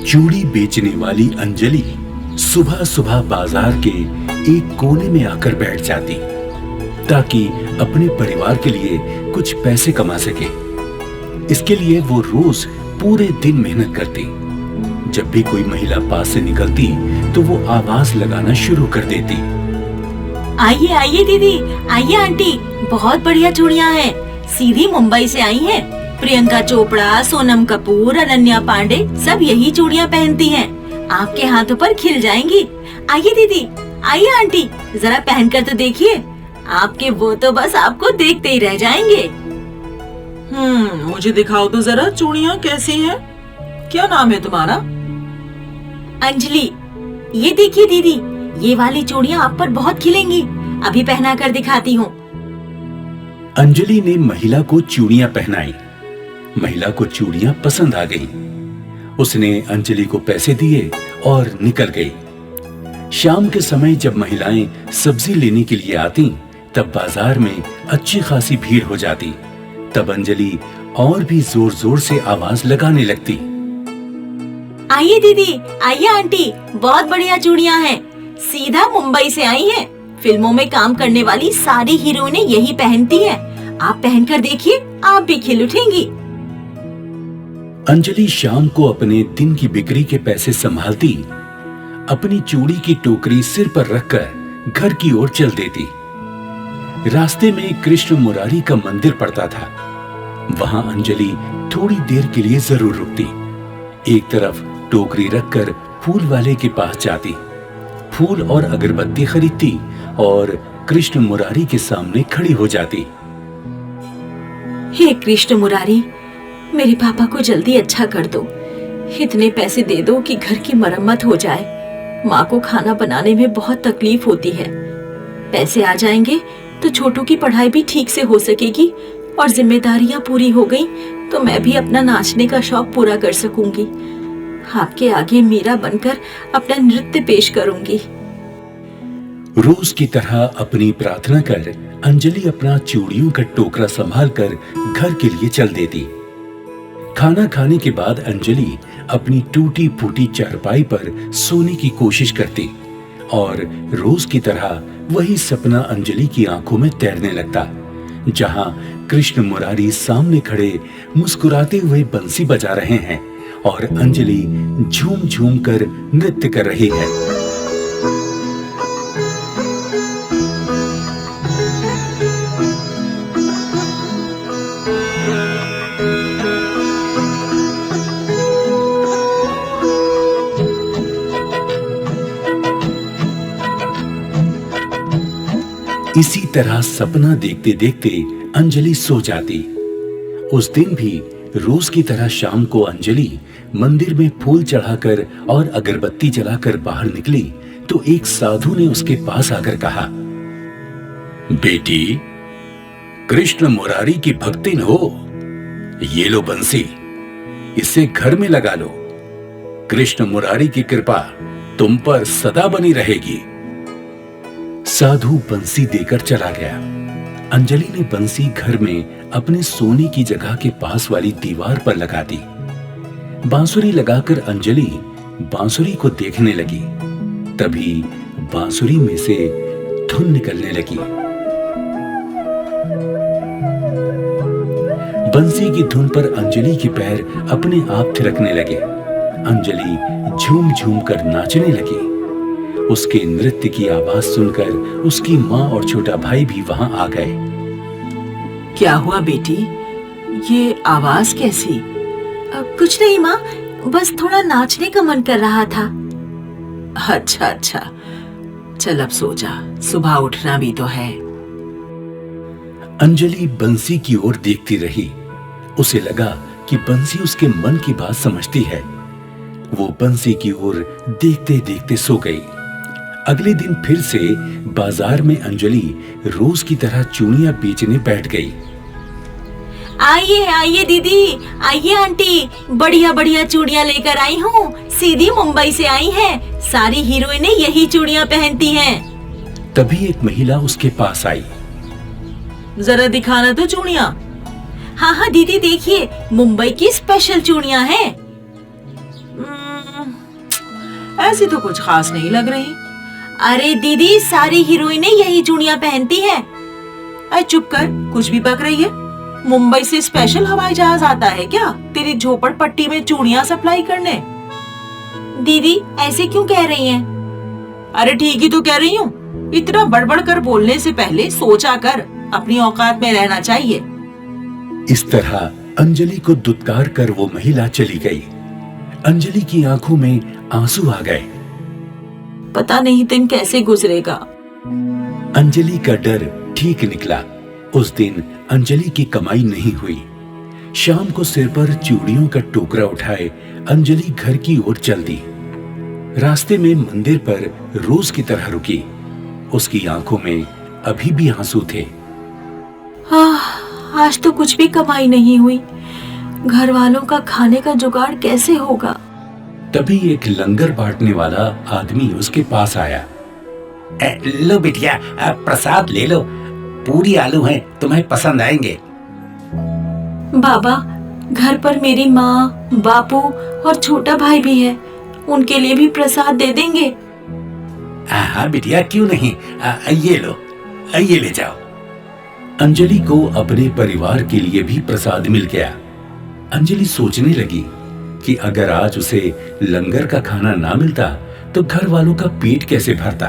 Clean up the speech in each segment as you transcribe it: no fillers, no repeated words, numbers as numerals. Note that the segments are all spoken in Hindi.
चूड़ी बेचने वाली अंजलि सुबह सुबह बाजार के एक कोने में आकर बैठ जाती ताकि अपने परिवार के लिए कुछ पैसे कमा सके। इसके लिए वो रोज पूरे दिन मेहनत करती। जब भी कोई महिला पास से निकलती तो वो आवाज लगाना शुरू कर देती। आइए आइए दीदी, आइए आंटी, बहुत बढ़िया चूड़ियाँ हैं, सीधी मुंबई से आई हैं। प्रियंका चोपड़ा, सोनम कपूर, अनन्या पांडे सब यही चूड़ियाँ पहनती हैं। आपके हाथों पर खिल जाएंगी। आइए दीदी, आइए आंटी, जरा पहनकर तो देखिए, आपके वो तो बस आपको देखते ही रह जाएंगे। मुझे दिखाओ तो जरा चूड़ियाँ कैसी हैं? क्या नाम है तुम्हारा? अंजलि। ये देखिए दीदी, ये वाली चूड़ियाँ आप पर बहुत खिलेंगी, अभी पहना कर दिखाती हूँ। अंजलि ने महिला को चूड़ियां पहनाई। महिला को चूड़ियां पसंद आ गईं। उसने अंजलि को पैसे दिए और निकल गई। शाम के समय जब महिलाएं सब्जी लेने के लिए आती तब बाजार में अच्छी खासी भीड़ हो जाती। तब अंजलि और भी जोर जोर से आवाज लगाने लगती। आइए दीदी, आइए आंटी, बहुत बढ़िया चूड़ियाँ हैं, सीधा मुंबई से आई हैं। फिल्मों में काम करने वाली सारी हीरोइनें यही पहनती हैं। आप पहनकर देखिए, आप भी खिल उठेंगी। अंजलि शाम को अपने दिन की बिक्री के पैसे संभालती, अपनी चूड़ी की टोकरी सिर पर रखकर घर की ओर चल देती। रास्ते में कृष्ण मुरारी का मंदिर पड़ता था। वहां अंजलि थोड़ी देर के लिए जरूर रुकती। एक तरफ टोकरी रखकर फूल वाले के पास जाती, फूल और अगरबत्ती खरीदती और कृष्ण मुरारी के सामने खड़ी हो जाती। हे कृष्ण मुरारी, मेरे पापा को जल्दी अच्छा कर दो। इतने पैसे दे दो कि घर की मरम्मत हो जाए। माँ को खाना बनाने में बहुत तकलीफ होती है। पैसे आ जाएंगे तो छोटू की पढ़ाई भी ठीक से हो सकेगी और जिम्मेदारियां पूरी हो गई तो मैं भी अपना नाचने का शौक पूरा कर सकूंगी। आपके आगे मीरा बनकर अपना नृत्य पेश करूंगी। रोज की तरह अपनी प्रार्थना कर अंजलि अपना चूड़ियों का टोकरा संभालकर घर के लिए चल देती। खाना खाने के बाद अंजलि अपनी टूटी फूटी चारपाई पर सोने की कोशिश करती और रोज की तरह वही सपना अंजलि की आंखों में तैरने लगता, जहां कृष्ण मुरारी सामने खड़े मुस्कुराते हुए बंसी बजा रहे हैं और अंजलि झूम झूम कर नृत्य कर रही है। इसी तरह सपना देखते देखते अंजलि सो जाती। उस दिन भी रोज की तरह शाम को अंजलि मंदिर में फूल चढ़ाकर और अगरबत्ती जलाकर बाहर निकली तो एक साधु ने उसके पास आकर कहा, बेटी, कृष्ण मुरारी की भक्तिन हो, ये लो बंसी, इसे घर में लगा लो। कृष्ण मुरारी की कृपा तुम पर सदा बनी रहेगी। साधु बंसी देकर चला गया। अंजलि ने बंसी घर में अपने सोने की जगह के पास वाली दीवार पर लगा दी। बांसुरी लगाकर अंजलि बांसुरी को देखने लगी। तभी बांसुरी में से धुन निकलने लगी। बंसी की धुन पर अंजलि के पैर अपने आप थिरकने लगे। अंजलि झूम झूम कर नाचने लगी। उसके नृत्य की आवाज सुनकर उसकी माँ और छोटा भाई भी वहां आ गए। क्या हुआ बेटी, ये आवाज कैसी? कुछ नहीं माँ, बस थोड़ा नाचने का मन कर रहा था। अच्छा अच्छा, चल अब सो जा, सुबह उठना भी तो है। अंजलि बंसी की ओर देखती रही। उसे लगा कि बंसी उसके मन की बात समझती है। वो बंसी की ओर देखते देखते सो गई। अगले दिन फिर से बाजार में अंजलि रोज की तरह चूड़ियां बेचने बैठ गई। आइए आइए दीदी, आइए आंटी, बढ़िया बढ़िया चूड़ियां लेकर आई हूँ, सीधी मुंबई से आई हैं। सारी हीरोइनें यही चूड़ियां पहनती हैं। तभी एक महिला उसके पास आई। जरा दिखाना तो चूड़ियां। हाँ हाँ दीदी देखिए, मुंबई की स्पेशल चूड़ियाँ हैं। ऐसी तो कुछ खास नहीं लग रही। अरे दीदी, सारी हीरोइनें यही चूड़ियाँ पहनती हैं। अरे चुप कर, कुछ भी बक रही है। मुंबई से स्पेशल हवाई जहाज आता है क्या तेरी झोपड़पट्टी में चूड़ियाँ सप्लाई करने? दीदी ऐसे क्यों कह रही हैं? अरे ठीक ही तो कह रही हूँ। इतना बड़बड़ कर बोलने से पहले सोचा कर, अपनी औकात में रहना चाहिए। इस तरह अंजलि को दुत्कार कर वो महिला चली गई। अंजलि की आंखों में आंसू आ गए। पता नहीं दिन कैसे गुजरेगा। अंजलि का डर ठीक निकला। उस दिन अंजलि की कमाई नहीं हुई। शाम को सिर पर चूड़ियों का टोकरा उठाए अंजलि घर की ओर चल दी। रास्ते में मंदिर पर रोज की तरह रुकी। उसकी आंखों में अभी भी आंसू थे। आज तो कुछ भी कमाई नहीं हुई। घर वालों का खाने का जुगाड़ कैसे होगा? तभी एक लंगर बांटने वाला आदमी उसके पास आया। लो बिटिया, प्रसाद ले लो। पूरी आलू हैं, तुम्हें पसंद आएंगे। बाबा, घर पर मेरी माँ, बापू और छोटा भाई भी है। उनके लिए भी प्रसाद दे देंगे? हाँ बिटिया, क्यों नहीं। ये लो, ये ले जाओ। अंजलि को अपने परिवार के लिए भी प्रसाद मिल गया। अंजलि सोचने लगी कि अगर आज उसे लंगर का खाना ना मिलता तो घर वालों का पेट कैसे भरता।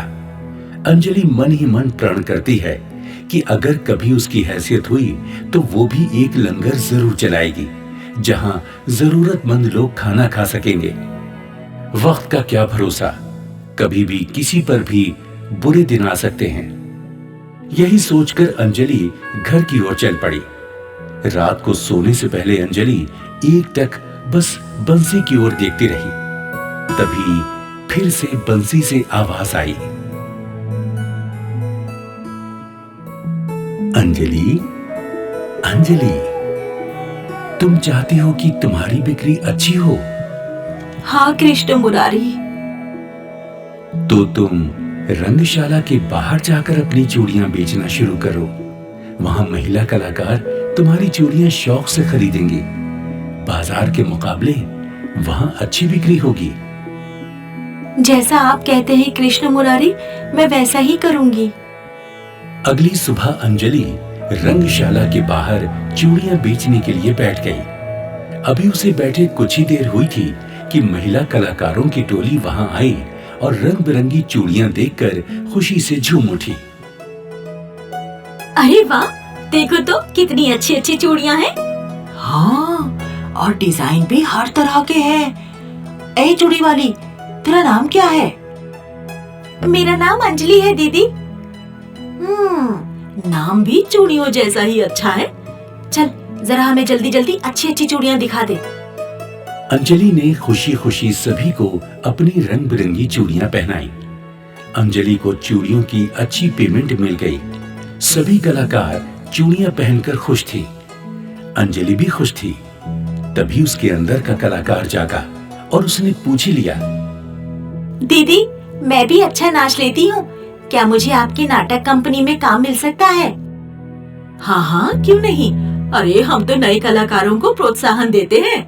अंजलि मन ही मन प्रण करती है कि अगर कभी उसकी हैसियत हुई तो वो भी एक लंगर जरूर चलाएगी, जहां जरूरतमंद लोग खाना खा सकेंगे। वक्त का क्या भरोसा, कभी भी किसी पर भी बुरे दिन आ सकते हैं। यही सोचकर अंजलि घर की ओर चल पड़ी। रात को सोने से पहले अंजलि एकटक बस बंसी की ओर देखती रही। तभी फिर से बंसी से आवाज आई, अंजलि, अंजलि, तुम चाहती हो कि तुम्हारी बिक्री अच्छी हो? हाँ कृष्ण मुरारी। तो तुम रंगशाला के बाहर जाकर अपनी चूड़ियां बेचना शुरू करो। वहां महिला कलाकार तुम्हारी चूड़ियां शौक से खरीदेंगी। बाजार के मुकाबले वहां अच्छी बिक्री होगी। जैसा आप कहते हैं कृष्ण मुरारी, मैं वैसा ही करूंगी। अगली सुबह अंजलि रंगशाला के बाहर चूड़ियां बेचने के लिए बैठ गई। अभी उसे बैठे कुछ ही देर हुई थी कि महिला कलाकारों की टोली वहां आई और रंग बिरंगी चूड़ियां देखकर खुशी से झूम उठी। अरे वाह, देखो तो कितनी अच्छी अच्छी चूड़ियां हैं। हाँ, और डिजाइन भी हर तरह के हैं। ए चूड़ी वाली, तेरा नाम क्या है? मेरा नाम अंजलि है दीदी। नाम भी चूड़ियों जैसा ही अच्छा है। चल जरा हमें जल्दी जल्दी अच्छी अच्छी चूड़ियां दिखा दे। अंजलि ने खुशी खुशी सभी को अपनी रंग बिरंगी चूड़ियां पहनाई। अंजलि को चूड़ियों की अच्छी पेमेंट मिल गई। सभी कलाकार चूड़ियां पहनकर खुश थी। अंजलि भी खुश थी। तभी उसके अंदर का कलाकार जागा और उसने पूछ ही लिया, दीदी मैं भी अच्छा नाच लेती हूँ, क्या मुझे आपकी नाटक कंपनी में काम मिल सकता है? हाँ हाँ, क्यों नहीं। अरे हम तो नए कलाकारों को प्रोत्साहन देते हैं।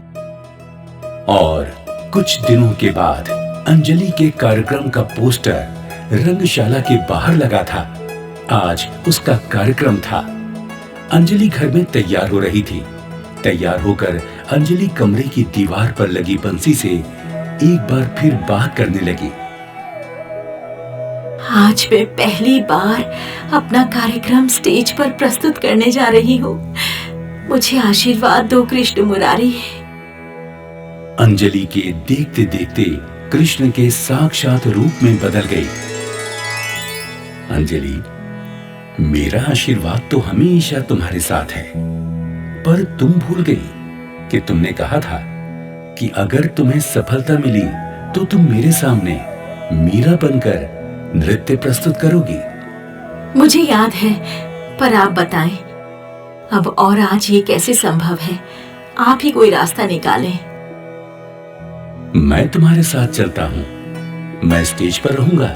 और कुछ दिनों के बाद अंजलि के कार्यक्रम का पोस्टर रंगशाला के बाहर लगा था। आज उसका कार्यक्रम था। अंजलि घर में तैयार हो रही थी। तैयार होकर अंजलि कमरे की दीवार पर लगी बंसी से एक बार फिर बात करने लगी। आज मैं पहली बार अपना कार्यक्रम स्टेज पर प्रस्तुत करने जा रही हूँ। मुझे आशीर्वाद दो कृष्ण मुरारी। अंजलि के देखते देखते कृष्ण के साक्षात रूप में बदल गई। अंजलि, मेरा आशीर्वाद तो हमेशा तुम्हारे साथ है, पर तुम भूल गई कि तुमने कहा था कि अगर तुम्हें सफलता मिली तो तुम मेरे सामने मीरा बनकर नृत्य प्रस्तुत करोगी। मुझे याद है, पर आप बताएं अब और आज ये कैसे संभव है? आप ही कोई रास्ता निकालें। मैं तुम्हारे साथ चलता हूँ। मैं स्टेज पर रहूंगा,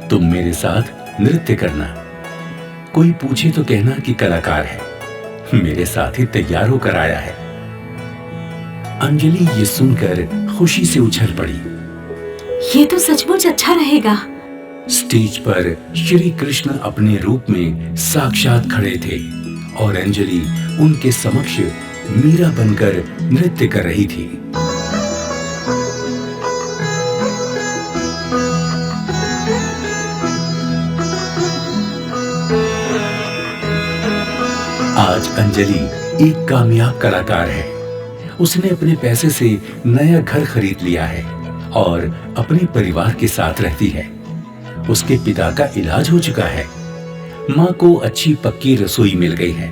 तुम मेरे साथ नृत्य करना। कोई पूछे तो कहना कि कलाकार है, मेरे साथ ही तैयार होकर आया है। अंजलि ये सुनकर खुशी से उछल पड़ी। ये तो सचमुच अच्छा रहेगा। स्टेज पर श्री कृष्ण अपने रूप में साक्षात खड़े थे और अंजलि उनके समक्ष मीरा बनकर नृत्य कर रही थी। आज अंजलि एक कामयाब कलाकार है। उसने अपने पैसे से नया घर खरीद लिया है और अपने परिवार के साथ रहती है। उसके पिता का इलाज हो चुका है। माँ को अच्छी पक्की रसोई मिल गई है।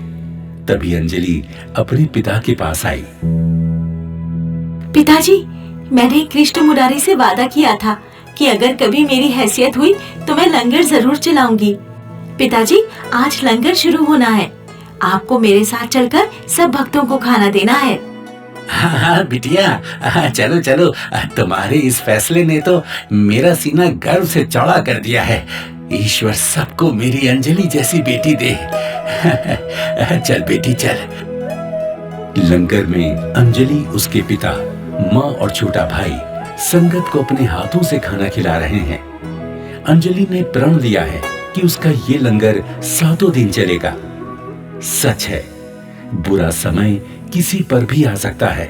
तभी अंजलि अपने पिता के पास आई। पिताजी, मैंने कृष्ण मुरारी से वादा किया था कि अगर कभी मेरी हैसियत हुई तो मैं लंगर जरूर चलाऊंगी। पिताजी, आज लंगर शुरू होना है। आपको मेरे साथ चलकर सब भक्तों को खाना देना है। हाँ बिटिया, चलो चलो। तुम्हारे इस फैसले ने तो मेरा सीना गर्व से चौड़ा कर दिया है। ईश्वर सबको मेरी अंजलि जैसी बेटी दे। चल बेटी चल। लंगर में अंजलि, उसके पिता, माँ और छोटा भाई संगत को अपने हाथों से खाना खिला रहे हैं। अंजलि ने प्रण लिया है कि उसका ये लंगर 7 दिन चलेगा। सच है, बुरा समय किसी पर भी आ सकता है।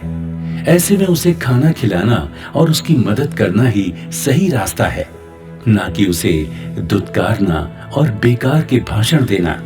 ऐसे में उसे खाना खिलाना और उसकी मदद करना ही सही रास्ता है, ना कि उसे दुत्कारना और बेकार के भाषण देना।